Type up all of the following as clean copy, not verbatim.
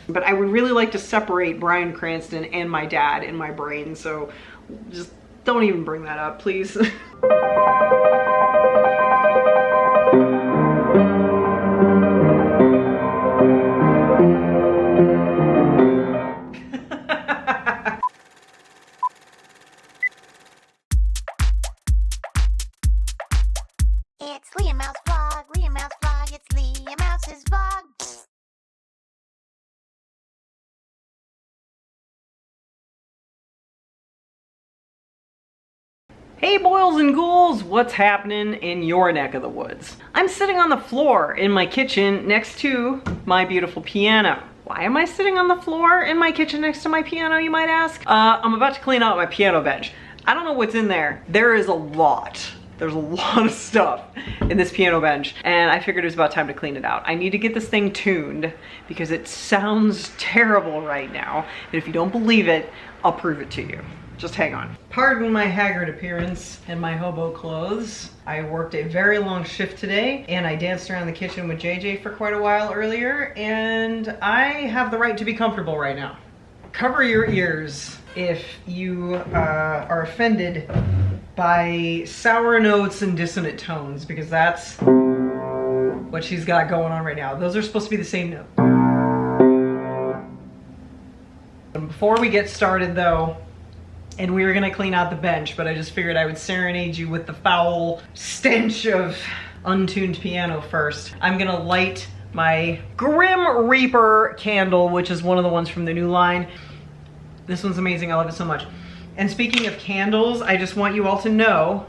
But I would really like to separate Bryan Cranston and my dad in my brain, so just don't even bring that up, please. It's LeahMouseVlog, LeahMouseVlog, it's LeahMouse's vlog. Hey boils and ghouls, what's happening in your neck of the woods? I'm sitting on the floor in my kitchen next to my beautiful piano. Why am I sitting on the floor in my kitchen next to my piano, you might ask? I'm about to clean out my piano bench. I don't know what's in there. There is a lot. There's a lot of stuff in this piano bench, and I figured it was about time to clean it out. I need to get this thing tuned because it sounds terrible right now. And if you don't believe it, I'll prove it to you. Just hang on. Pardon my haggard appearance and my hobo clothes. I worked a very long shift today, and I danced around the kitchen with JJ for quite a while earlier, and I have the right to be comfortable right now. Cover your ears if you are offended by sour notes and dissonant tones, because that's what she's got going on right now. Those are supposed to be the same note. And before we get started though, and we were gonna clean out the bench, but I just figured I would serenade you with the foul stench of untuned piano first. I'm gonna light my Grim Reaper candle, which is one of the ones from the new line. This one's amazing, I love it so much. And speaking of candles, I just want you all to know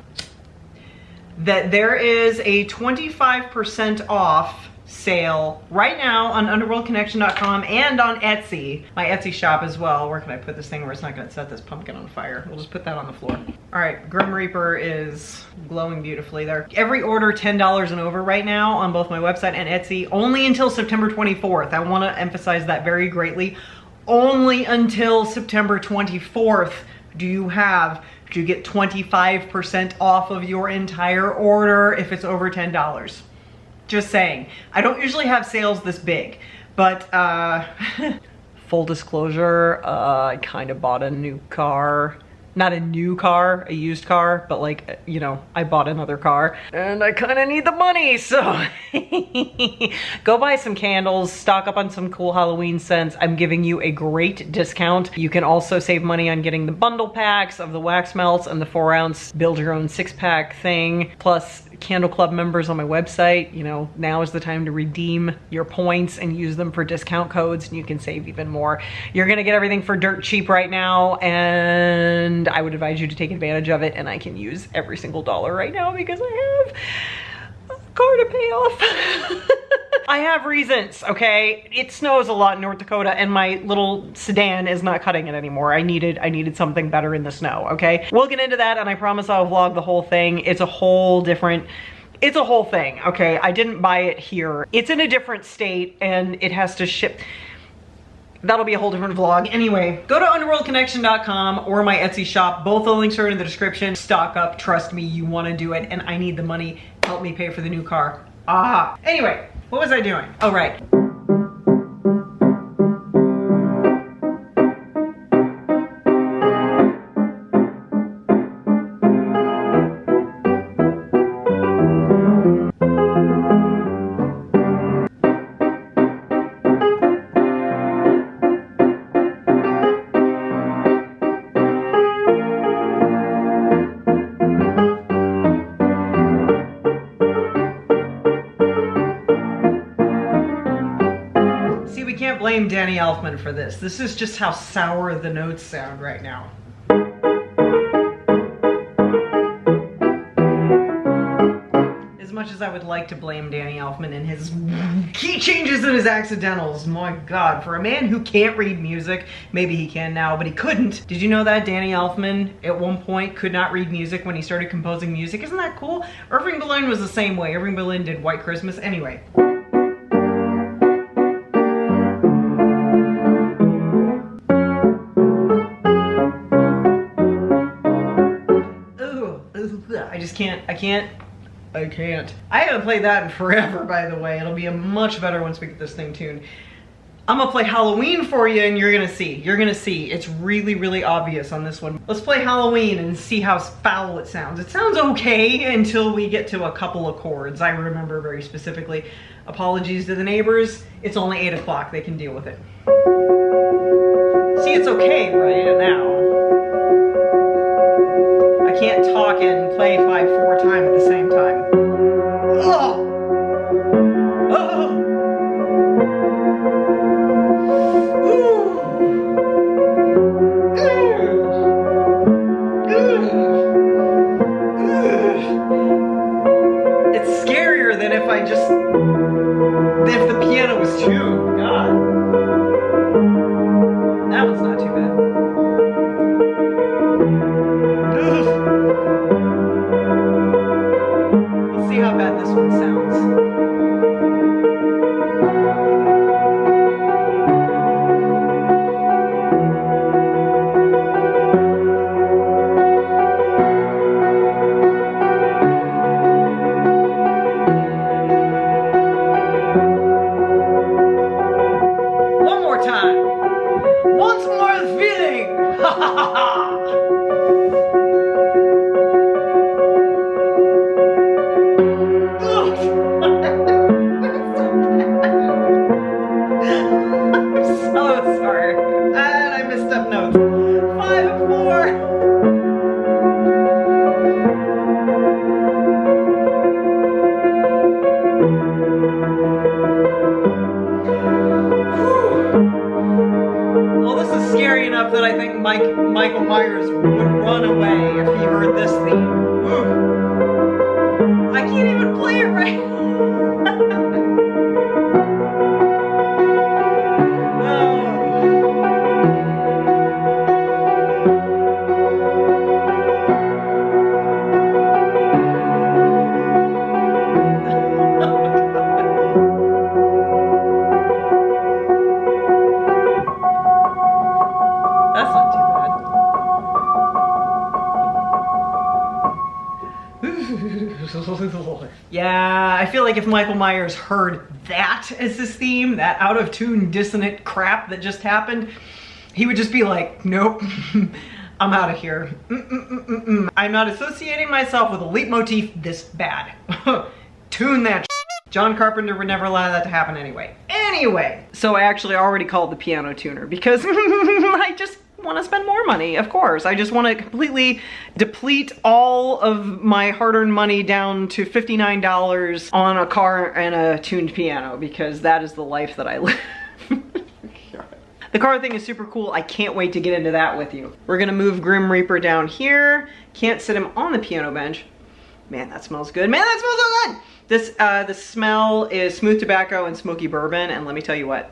that there is a 25% off sale right now on underworldconnection.com and on Etsy, my Etsy shop as well. Where can I put this thing where it's not gonna set this pumpkin on fire? We'll just put that on the floor. All right, Grim Reaper is glowing beautifully there. Every order $10 and over right now on both my website and Etsy, only until September 24th. I wanna emphasize that very greatly. Only until September 24th do you get 25% off of your entire order if it's over $10. Just saying. I don't usually have sales this big, but full disclosure, I kind of bought a new car. Not a new car, a used car, but like, you know, I bought another car and I kind of need the money, so go buy some candles, stock up on some cool Halloween scents. I'm giving you a great discount. You can also save money on getting the bundle packs of the wax melts and the 4-ounce build your own 6-pack thing, plus Candle Club members on my website. You know, now is the time to redeem your points and use them for discount codes, and you can save even more. You're gonna get everything for dirt cheap right now, and I would advise you to take advantage of it, and I can use every single dollar right now because I have a car to pay off. I have reasons, okay? It snows a lot in North Dakota and my little sedan is not cutting it anymore. I needed something better in the snow, okay? We'll get into that, and I promise I'll vlog the whole thing. It's a whole thing, okay? I didn't buy it here. It's in a different state and it has to ship. That'll be a whole different vlog. Anyway, go to underworldconnection.com or my Etsy shop. Both the links are in the description. Stock up, trust me, you wanna do it, and I need the money. Help me pay for the new car. Anyway, what was I doing? Oh, right. Blame Danny Elfman for this. This is just how sour the notes sound right now. As much as I would like to blame Danny Elfman and his key changes and his accidentals, my God, for a man who can't read music, maybe he can now, but he couldn't. Did you know that Danny Elfman at one point could not read music when he started composing music? Isn't that cool? Irving Berlin was the same way. Irving Berlin did White Christmas. Anyway. I can't. I haven't played that in forever, by the way. It'll be a much better once we get this thing tuned. I'm gonna play Halloween for you and you're gonna see. You're gonna see. It's really, really obvious on this one. Let's play Halloween and see how foul it sounds. It sounds okay until we get to a couple of chords. I remember very specifically. Apologies to the neighbors. It's only 8 o'clock. They can deal with it. See, it's okay right now. I can't talk and play 5/4 time at the same time. Ugh. Ugh. It's scarier than if the piano was tuned. God. That one's not too bad. Ugh. Let's see how bad this one sounds. Once more feeling! Ha ha ha ha! I'm so sorry. And I messed up notes. 5/4. Scary enough that I think Michael Myers would run away if he heard this theme. Ooh. I can't even play it right. Yeah, I feel like if Michael Myers heard that as his theme, that out of tune dissonant crap that just happened, he would just be like, nope, I'm out of here. I'm not associating myself with a leitmotif this bad. Tune that. John Carpenter would never allow that to happen anyway. Anyway, so I actually already called the piano tuner because I just want to spend more money, of course. I just want to completely deplete all of my hard-earned money down to $59 on a car and a tuned piano because that is the life that I live. The car thing is super cool. I can't wait to get into that with you. We're gonna move Grim Reaper down here. Can't sit him on the piano bench. Man, that smells good. Man, that smells so good! The smell is smooth tobacco and smoky bourbon, and let me tell you what.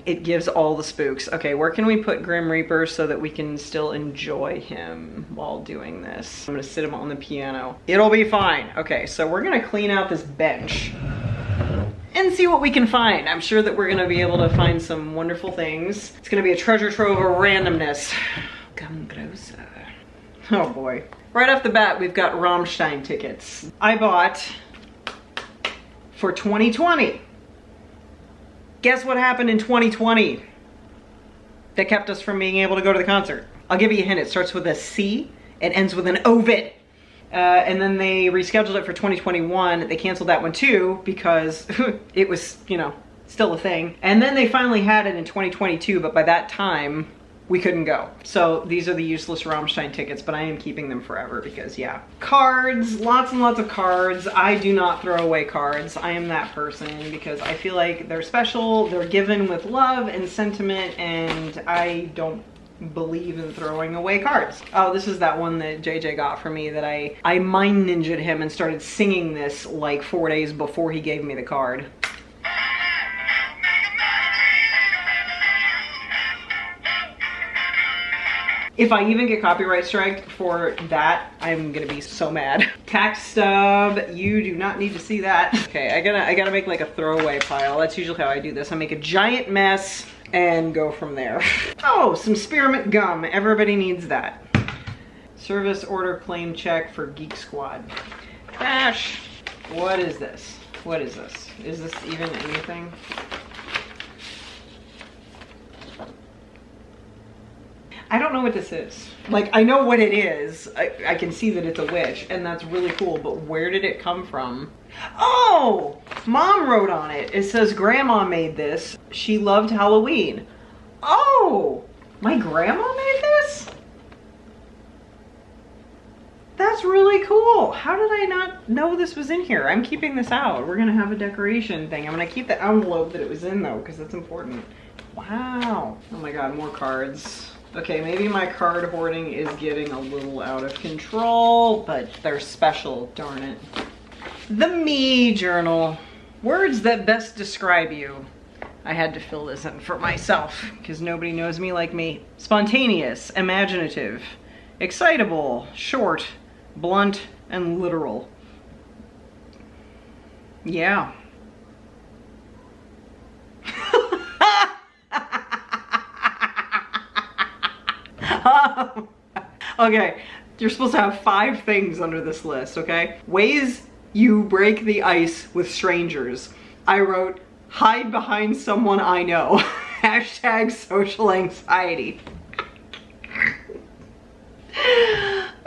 It gives all the spooks. Okay, where can we put Grim Reaper so that we can still enjoy him while doing this? I'm gonna sit him on the piano. It'll be fine. Okay, so we're gonna clean out this bench and see what we can find. I'm sure that we're gonna be able to find some wonderful things. It's gonna be a treasure trove of randomness. Come closer. Oh boy. Right off the bat, we've got Rammstein tickets. I bought for 2020. Guess what happened in 2020 that kept us from being able to go to the concert? I'll give you a hint. It starts with a C. It ends with an Ovid. And then they rescheduled it for 2021. They canceled that one too because it was, you know, still a thing. And then they finally had it in 2022, but by that time, we couldn't go. So these are the useless Rammstein tickets, but I am keeping them forever because yeah. Cards, lots and lots of cards. I do not throw away cards. I am that person because I feel like they're special, they're given with love and sentiment, and I don't believe in throwing away cards. Oh, this is that one that JJ got for me that I mind ninja'd him and started singing this like 4 days before he gave me the card. If I even get copyright striked for that, I'm gonna be so mad. Tax stub, you do not need to see that. Okay, I gotta make like a throwaway pile. That's usually how I do this. I make a giant mess and go from there. Oh, some spearmint gum. Everybody needs that. Service order claim check for Geek Squad. Trash. What is this? What is this? Is this even anything? I don't know what this is. Like, I know what it is. I can see that it's a witch, and that's really cool, but where did it come from? Oh! Mom wrote on it. It says, Grandma made this. She loved Halloween. Oh! My grandma made this? That's really cool. How did I not know this was in here? I'm keeping this out. We're gonna have a decoration thing. I'm gonna keep the envelope that it was in though, because that's important. Wow. Oh my God, more cards. Okay, maybe my card hoarding is getting a little out of control, but they're special, darn it. The Me Journal. Words that best describe you. I had to fill this in for myself, because nobody knows me like me. Spontaneous, imaginative, excitable, short, blunt, and literal. Yeah. Okay, you're supposed to have 5 things under this list, okay? Ways you break the ice with strangers. I wrote, hide behind someone I know. Hashtag social anxiety.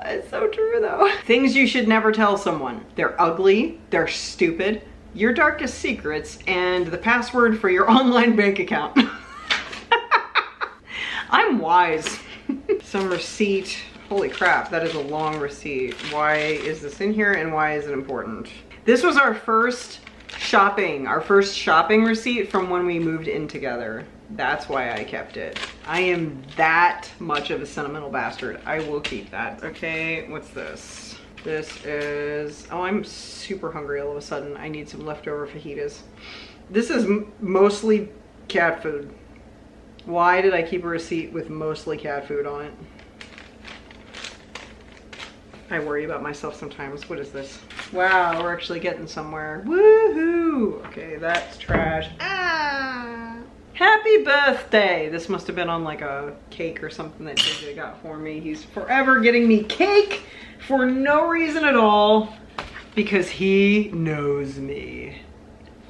It's so true though. Things you should never tell someone. They're ugly, they're stupid, your darkest secrets, and the password for your online bank account. I'm wise. Some receipt. Holy crap, that is a long receipt. Why is this in here and why is it important? This was our first shopping receipt from when we moved in together. That's why I kept it. I am that much of a sentimental bastard. I will keep that. Okay, what's this? This is, oh, I'm super hungry all of a sudden. I need some leftover fajitas. This is mostly cat food. Why did I keep a receipt with mostly cat food on it? I worry about myself sometimes. What is this? Wow, we're actually getting somewhere. Woohoo! Okay, that's trash. Ah! Happy birthday! This must have been on like a cake or something that JJ got for me. He's forever getting me cake for no reason at all because he knows me.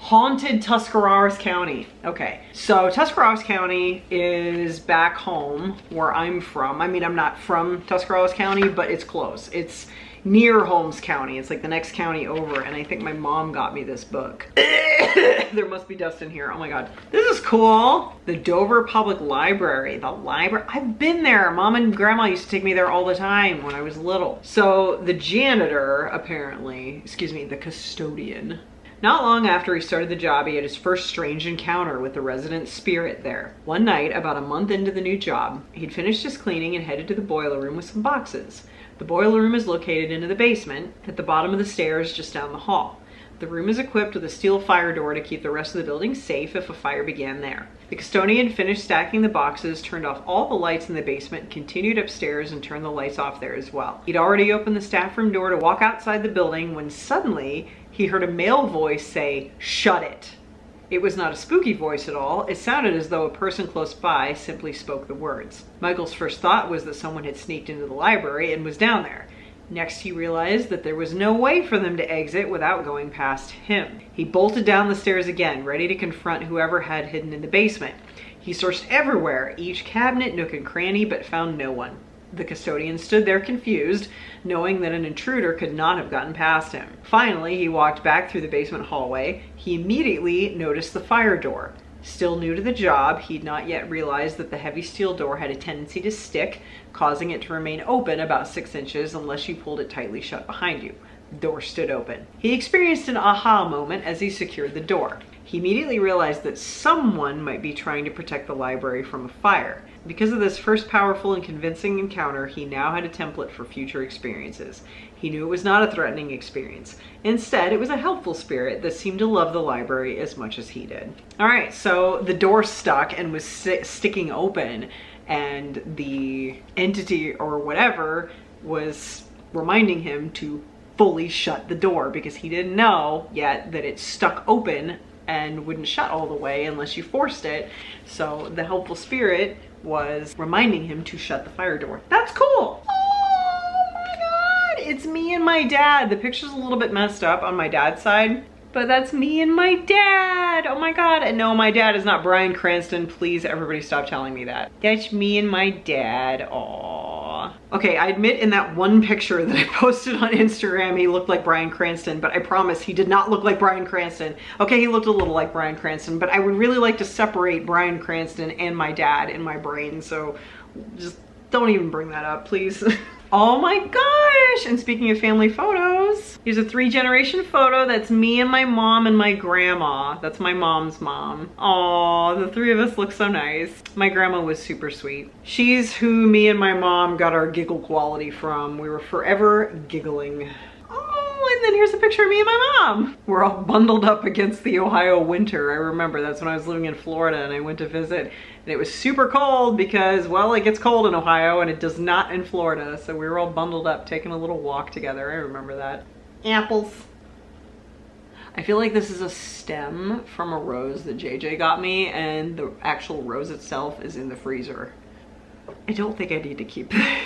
Haunted Tuscarawas County. Okay, so Tuscarawas County is back home where I'm from. I mean, I'm not from Tuscarawas County, but it's close. It's near Holmes County. It's like the next county over, and I think my mom got me this book. There must be dust in here. Oh my God. This is cool. The Dover Public Library. The library. I've been there. Mom and Grandma used to take me there all the time when I was little. So the janitor, apparently, excuse me, the custodian, not long after he started the job, he had his first strange encounter with the resident spirit there. One night, about a month into the new job, he'd finished his cleaning and headed to the boiler room with some boxes. The boiler room is located into the basement, at the bottom of the stairs just down the hall. The room is equipped with a steel fire door to keep the rest of the building safe if a fire began there. The custodian finished stacking the boxes, turned off all the lights in the basement, continued upstairs, and turned the lights off there as well. He'd already opened the staff room door to walk outside the building when suddenly he heard a male voice say, "Shut it." It was not a spooky voice at all. It sounded as though a person close by simply spoke the words. Michael's first thought was that someone had sneaked into the library and was down there. Next, he realized that there was no way for them to exit without going past him. He bolted down the stairs again, ready to confront whoever had hidden in the basement. He searched everywhere, each cabinet, nook, and cranny, but found no one. The custodian stood there confused, knowing that an intruder could not have gotten past him. Finally, he walked back through the basement hallway. He immediately noticed the fire door. Still new to the job, he'd not yet realized that the heavy steel door had a tendency to stick, causing it to remain open about 6 inches unless you pulled it tightly shut behind you. The door stood open. He experienced an aha moment as he secured the door. He immediately realized that someone might be trying to protect the library from a fire. Because of this first powerful and convincing encounter, he now had a template for future experiences. He knew it was not a threatening experience. Instead, it was a helpful spirit that seemed to love the library as much as he did. All right, so the door stuck and was sticking open, and the entity or whatever was reminding him to fully shut the door because he didn't know yet that it stuck open and wouldn't shut all the way unless you forced it. So the helpful spirit was reminding him to shut the fire door. That's cool. Oh my God, it's me and my dad. The picture's a little bit messed up on my dad's side. But that's me and my dad. Oh my God. And no, my dad is not Bryan Cranston. Please, everybody stop telling me that. That's me and my dad. Aww. Okay, I admit in that one picture that I posted on Instagram, he looked like Bryan Cranston, but I promise he did not look like Bryan Cranston. Okay, he looked a little like Bryan Cranston, but I would really like to separate Bryan Cranston and my dad in my brain, so just don't even bring that up, please. Oh my gosh! And speaking of family photos, here's a 3-generation photo. That's me and my mom and my grandma. That's my mom's mom. Aw, the 3 of us look so nice. My grandma was super sweet. She's who me and my mom got our giggle quality from. We were forever giggling. Oh, and then here's a picture of me and my mom. We're all bundled up against the Ohio winter. I remember that's when I was living in Florida and I went to visit. And it was super cold because, well, it gets cold in Ohio and it does not in Florida. So we were all bundled up, taking a little walk together. I remember that. Apples. I feel like this is a stem from a rose that JJ got me, and the actual rose itself is in the freezer. I don't think I need to keep it.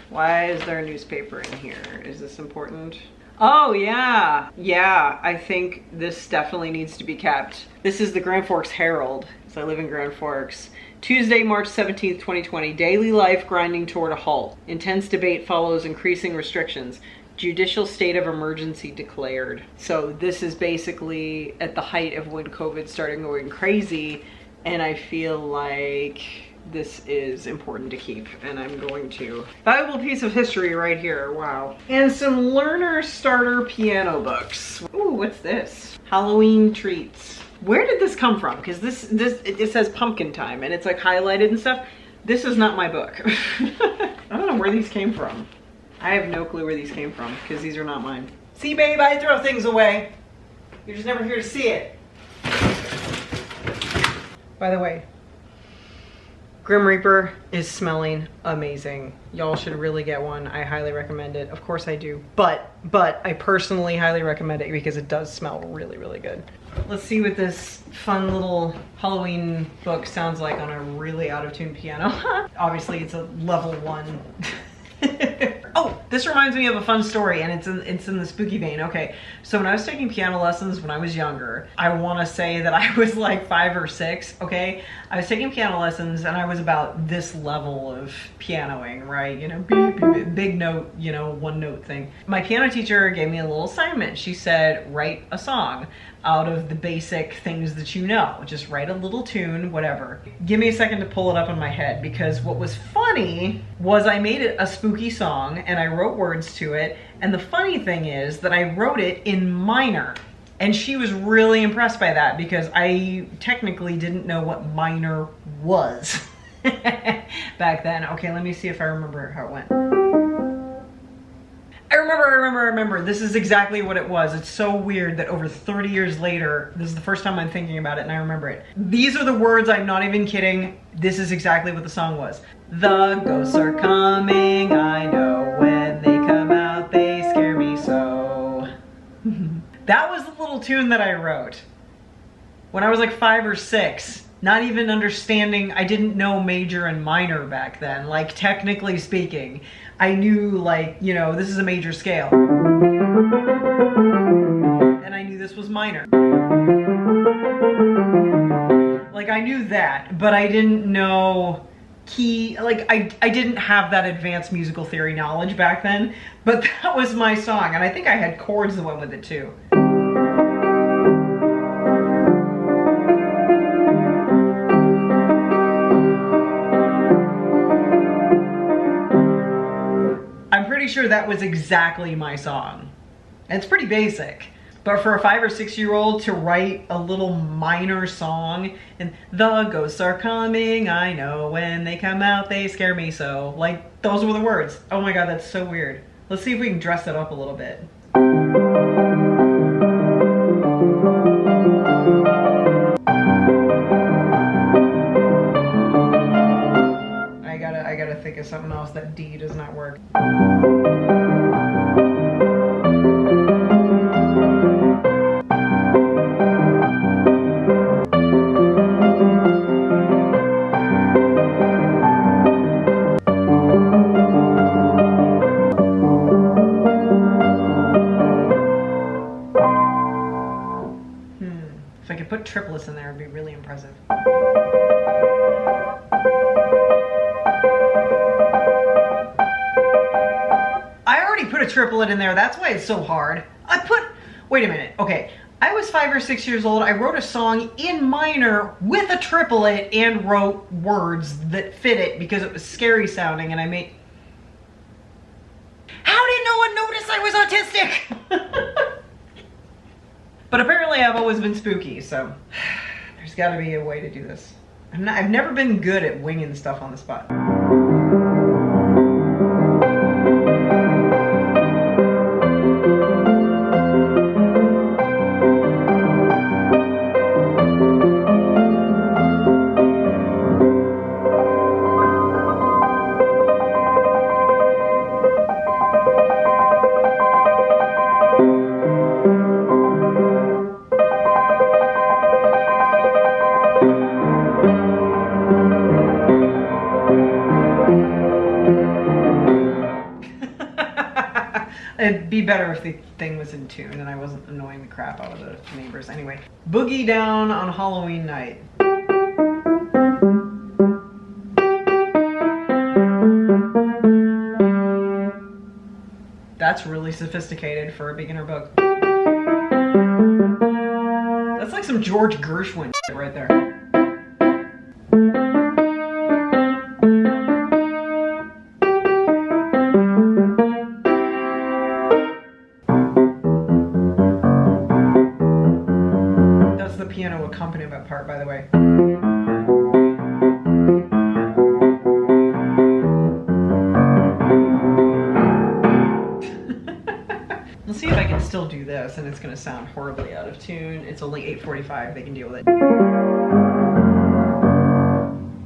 Why is there a newspaper in here? Is this important? Oh yeah, yeah, I think this definitely needs to be kept. This is the Grand Forks Herald, so I live in Grand Forks. Tuesday, March 17th, 2020, daily life grinding toward a halt. Intense debate follows increasing restrictions. Judicial state of emergency declared. So this is basically at the height of when COVID started going crazy, and I feel like this is important to keep, and I'm going to. Valuable piece of history right here, wow. And some learner starter piano books. Ooh, what's this? Halloween treats. Where did this come from? Because it says pumpkin time, and it's like highlighted and stuff. This is not my book. I don't know where these came from. I have no clue where these came from, because these are not mine. See, babe, I throw things away. You're just never here to see it. By the way, Grim Reaper is smelling amazing. Y'all should really get one. I highly recommend it. Of course I do. But I personally highly recommend it because it does smell really, really good. Let's see what this fun little Halloween book sounds like on a really out of tune piano. Obviously it's a level 1. Oh, this reminds me of a fun story, and it's in the spooky vein. Okay, so when I was taking piano lessons when I was younger, I want to say that I was like 5 or 6, okay? I was taking piano lessons and I was about this level of pianoing, right? You know, big note, you know, 1 note thing. My piano teacher gave me a little assignment. She said, write a song out of the basic things that you know. Just write a little tune, whatever. Give me a second to pull it up in my head, because what was funny was I made it a spooky song and I wrote words to it. And the funny thing is that I wrote it in minor. And she was really impressed by that because I technically didn't know what minor was back then. Okay, let me see if I remember how it went. I remember. This is exactly what it was. It's so weird that over 30 years later, this is the first time I'm thinking about it and I remember it. These are the words, I'm not even kidding. This is exactly what the song was. The ghosts are coming, I know. When they come out, they scare me so. That was the little tune that I wrote when I was like 5 or 6. Not even understanding, I didn't know major and minor back then. Like, technically speaking, I knew, like, you know, this is a major scale. And I knew this was minor. Like, I knew that, but I didn't know key, like, I didn't have that advanced musical theory knowledge back then, but that was my song, and I think I had chords that went with it too. I'm pretty sure that was exactly my song. It's pretty basic. But for a 5 or 6-year-old to write a little minor song, and the ghosts are coming, I know, when they come out, they scare me so. Like, those were the words. Oh my God, that's so weird. Let's see if we can dress it up a little bit. I gotta think of something else. That D does not work. If I could put triplets in there, it'd be really impressive. I already put a triplet in there. That's why it's so hard. Wait a minute. Okay. I was 5 or 6 years old. I wrote a song in minor with a triplet and wrote words that fit it because it was scary sounding, and I made... How did no one notice I was autistic? But apparently I've always been spooky, so there's got to be a way to do this. I've never been good at winging stuff on the spot. It'd be better if the thing was in tune and I wasn't annoying the crap out of the neighbors. Anyway, Boogie Down on Halloween Night. That's really sophisticated for a beginner book. That's like some George Gershwin shit right there. Piano accompaniment part, by the way. Let's see if I can still do this, and it's going to sound horribly out of tune. It's only 8:45. They can deal with it.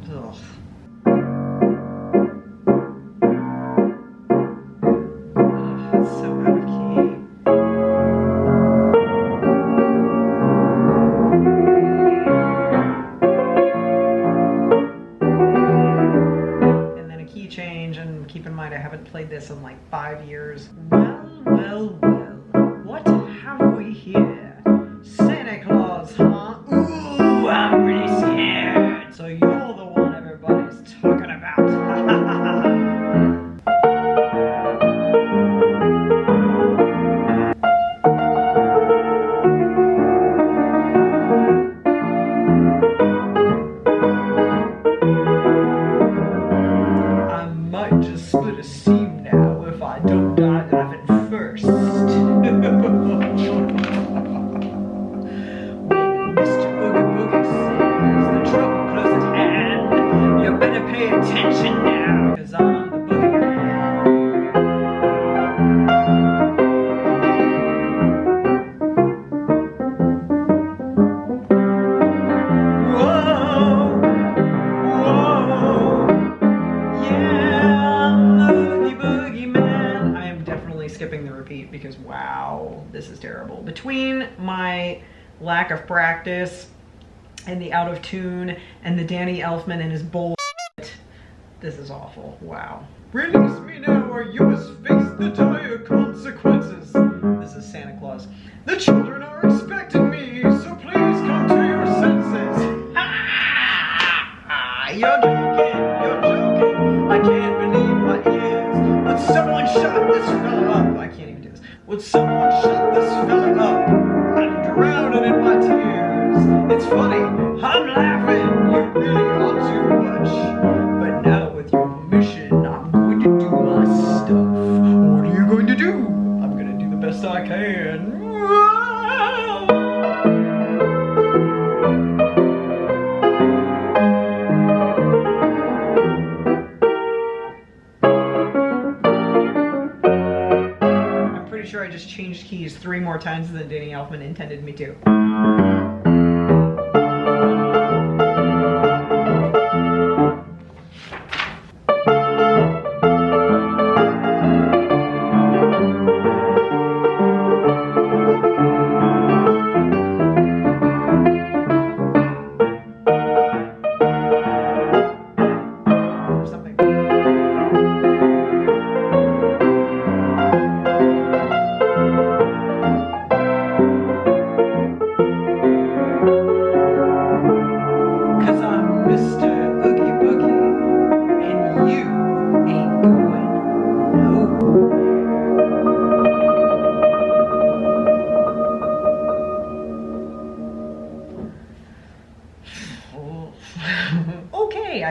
Ugh. It's so out of key. Keep in mind, I haven't played this in like 5 years. Well, what have we here? Santa Claus, huh? Ooh, I'm really scared. So you're the one everybody's talking about. Just split a seam now if I don't die laughing first. When Mr. Oogie Boogie says the trouble close at hand, you better pay attention now, cause I'm the boogeyman. Skipping the repeat because wow, this is terrible. Between my lack of practice and the out of tune and the Danny Elfman and his bullshit, this is awful. Wow. Release me now or you must face the dire consequences. This is Santa Claus. The children are expecting me, so please come to your senses. You're joking. I can't believe my ears. Would someone shut this fella up? I can't even do this. Would someone shut this fella up? I'm drowning in my tears. It's funny, I'm laughing. You really are too much. But now with your permission, I'm going to do my stuff. What are you going to do? I'm going to do the best I can. Sure, I just changed keys 3 more times than Danny Elfman intended me to.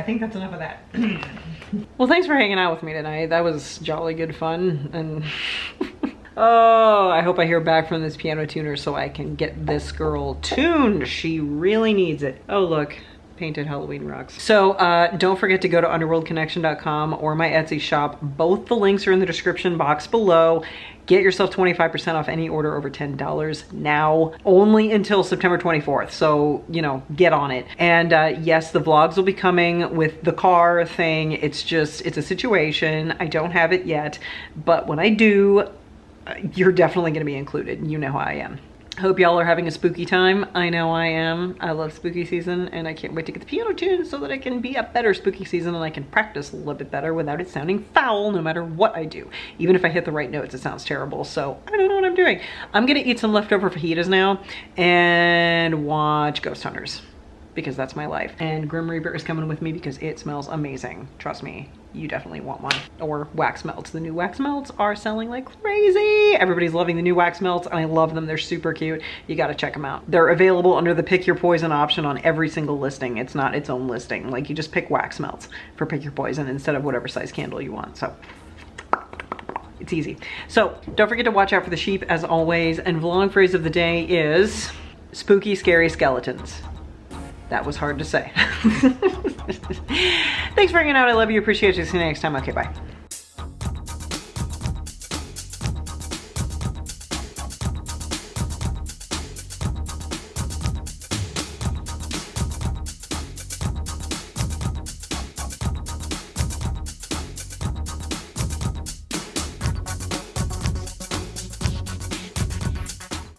I think that's enough of that. Well, thanks for hanging out with me tonight. That was jolly good fun. And oh, I hope I hear back from this piano tuner so I can get this girl tuned. She really needs it. Oh, look. Painted Halloween rocks. So don't forget to go to underworldconnection.com or my Etsy shop. Both the links are in the description box below. Get yourself 25% off any order over $10 now, only until September 24th. So, you know, get on it. And yes, the vlogs will be coming with the car thing. It's a situation. I don't have it yet, but when I do, you're definitely gonna be included. You know how I am. Hope y'all are having a spooky time. I know I am. I love spooky season and I can't wait to get the piano tuned so that I can be a better spooky season and I can practice a little bit better without it sounding foul no matter what I do. Even if I hit the right notes, it sounds terrible. So I don't know what I'm doing. I'm gonna eat some leftover fajitas now and watch Ghost Hunters because that's my life. And Grim Reaper is coming with me because it smells amazing. Trust me, you definitely want one. Or wax melts. The new wax melts are selling like crazy. Everybody's loving the new wax melts and I love them. They're super cute. You gotta check them out. They're available under the pick your poison option on every single listing. It's not its own listing. Like you just pick wax melts for pick your poison instead of whatever size candle you want. So it's easy. So don't forget to watch out for the sheep as always. And vlog phrase of the day is spooky, scary skeletons. That was hard to say. Thanks for hanging out. I love you. Appreciate you. See you next time. Okay, bye.